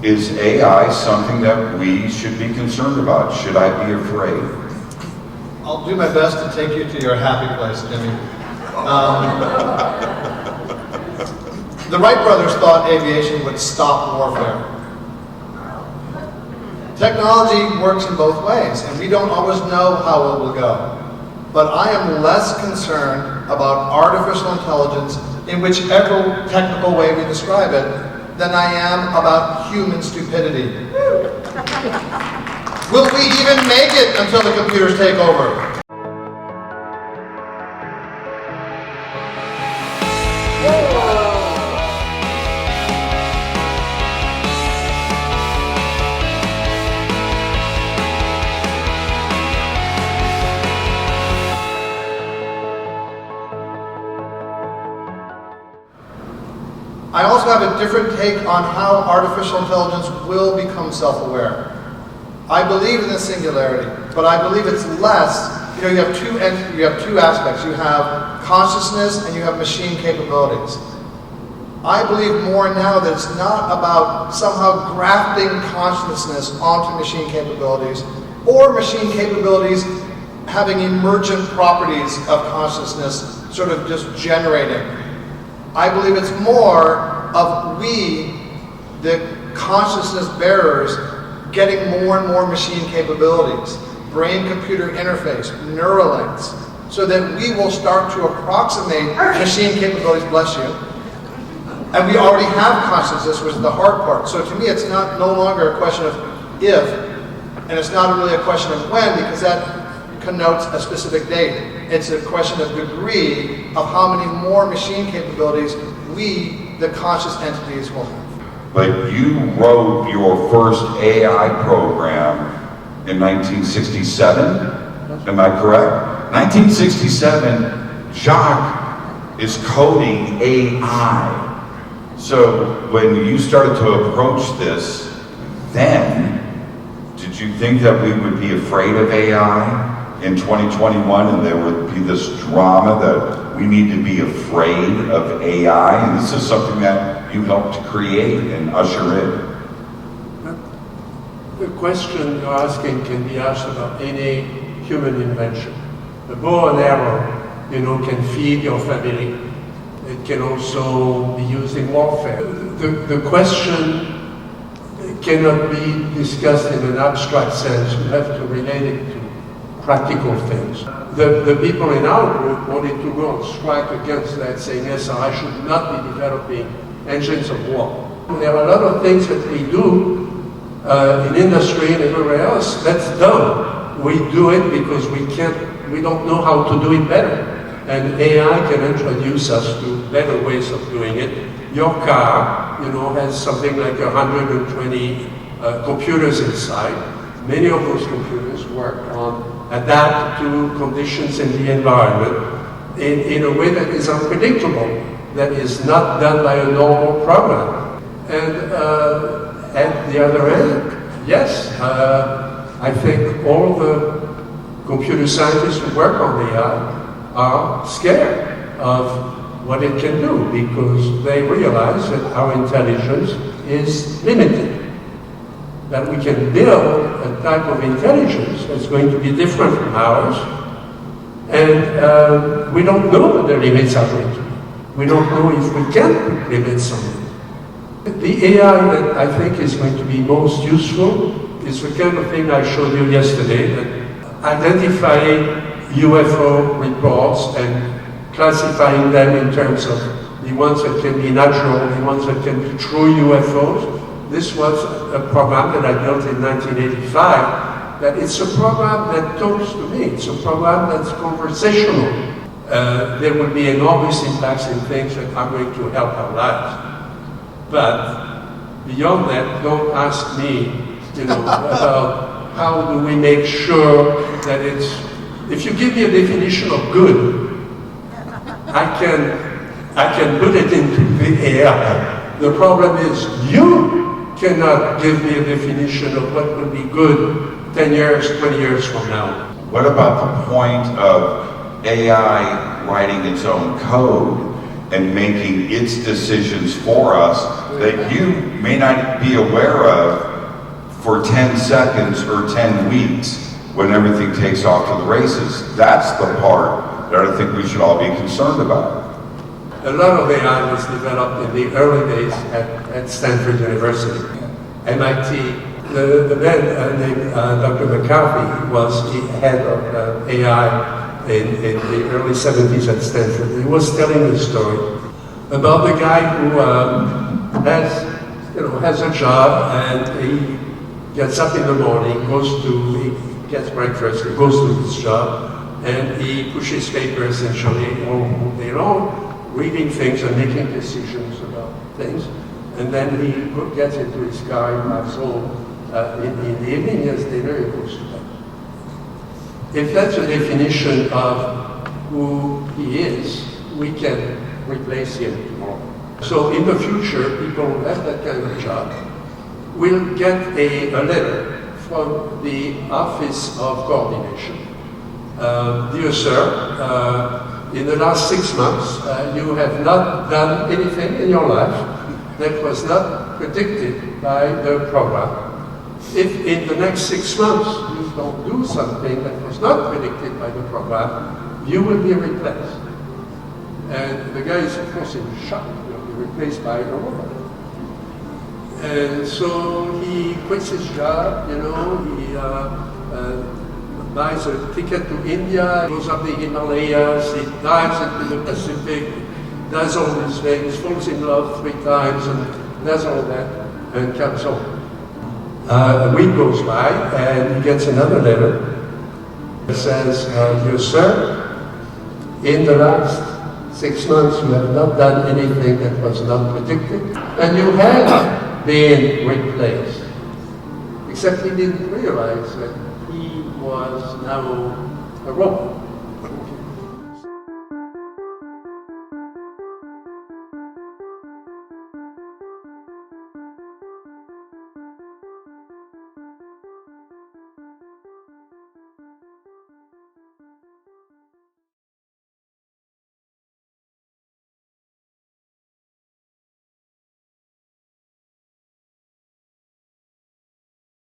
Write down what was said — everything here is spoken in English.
Is AI something that we should be concerned about? Should I be afraid? I'll do my best to take you to your happy place, Jimmy. The Wright brothers thought aviation would stop warfare. Technology works in both ways, and we don't always know how it will go. But I am less concerned about artificial intelligence in whichever technical way we describe it than I am about human stupidity. Will we even make it until the computers take over? I also have a different take on how artificial intelligence will become self-aware. I believe in the singularity, but I believe it's less. You have two aspects. You have consciousness and you have machine capabilities. I believe more now that it's not about somehow grafting consciousness onto machine capabilities, or machine capabilities having emergent properties of consciousness sort of just generating. I believe it's more of we, the consciousness bearers, getting more and more machine capabilities, brain-computer interface, neural links, so that we will start to approximate machine capabilities, bless you. And we already have consciousness, which is the hard part. So to me, it's no longer a question of if, and it's not really a question of when, because that connotes a specific date. It's a question of degree of how many more machine capabilities we, the conscious entities, will have. But you wrote your first AI program in 1967, am I correct? 1967, Jacques is coding AI. So when you started to approach this, then, did you think that we would be afraid of AI in 2021 and there would be this drama that we need to be afraid of AI? And this is something that you helped to create and usher in. The question you're asking can be asked about any human invention. The bow and arrow, can feed your family. It can also be used in warfare. The question cannot be discussed in an abstract sense. You have to relate it to practical things. The people in our group wanted to go on strike against that, saying, yes, I should not be developing engines of war. There are a lot of things that we do in industry and everywhere else that's dumb. We do it because we don't know how to do it better. And AI can introduce us to better ways of doing it. Your car, has something like 120 computers inside. Many of those computers work on adapt to conditions in the environment in a way that is unpredictable, that is not done by a normal program. And at the other end, yes, I think all the computer scientists who work on AI are scared of what it can do because they realize that our intelligence is limited. That we can build a type of intelligence that's going to be different from ours, and we don't know what the limits are going to be. We don't know if we can put limits on it. The AI that I think is going to be most useful is the kind of thing I showed you yesterday, that identifying UFO reports and classifying them in terms of the ones that can be natural, the ones that can be true UFOs. This was a program that I built in 1985, that it's a program that talks to me. It's a program that's conversational. There will be enormous impacts in things that are going to help our lives. But beyond that, don't ask me, about how do we make sure that it's, if you give me a definition of good, I can put it into the AI. The problem is you cannot give me a definition of what will be good 10 years, 20 years from now. What about the point of AI writing its own code and making its decisions for us that you may not be aware of for 10 seconds or 10 weeks when everything takes off to the races. That's the part that I think we should all be concerned about. A lot of AI was developed in the early days at Stanford University. MIT, the man named Dr. McCarthy was the head of AI in the early 70s at Stanford. He was telling a story about the guy who has a job, and he gets up in the morning, he gets breakfast, he goes to his job, and he pushes paper essentially all day long, reading things and making decisions about things. And then he gets into his car and drives home. In the evening, he has dinner, he goes to bed. If that's a definition of who he is, we can replace him tomorrow. So in the future, people who have that kind of job will get a letter from the Office of Coordination. Dear sir, in the last 6 months, you have not done anything in your life that was not predicted by the program. If in the next 6 months you don't do something that was not predicted by the program, you will be replaced. And the guy is, of course, in shock. He'll be replaced by a robot. And so he quits his job, he buys a ticket to India, goes up the Himalayas, he dives into the Pacific, does all these things, falls in love 3 times, and does all that, and comes home. A week goes by, and he gets another letter that says, dear sir, in the last 6 months you have not done anything that was not predicted, and you have been replaced. Except he didn't realize that he was now a robot.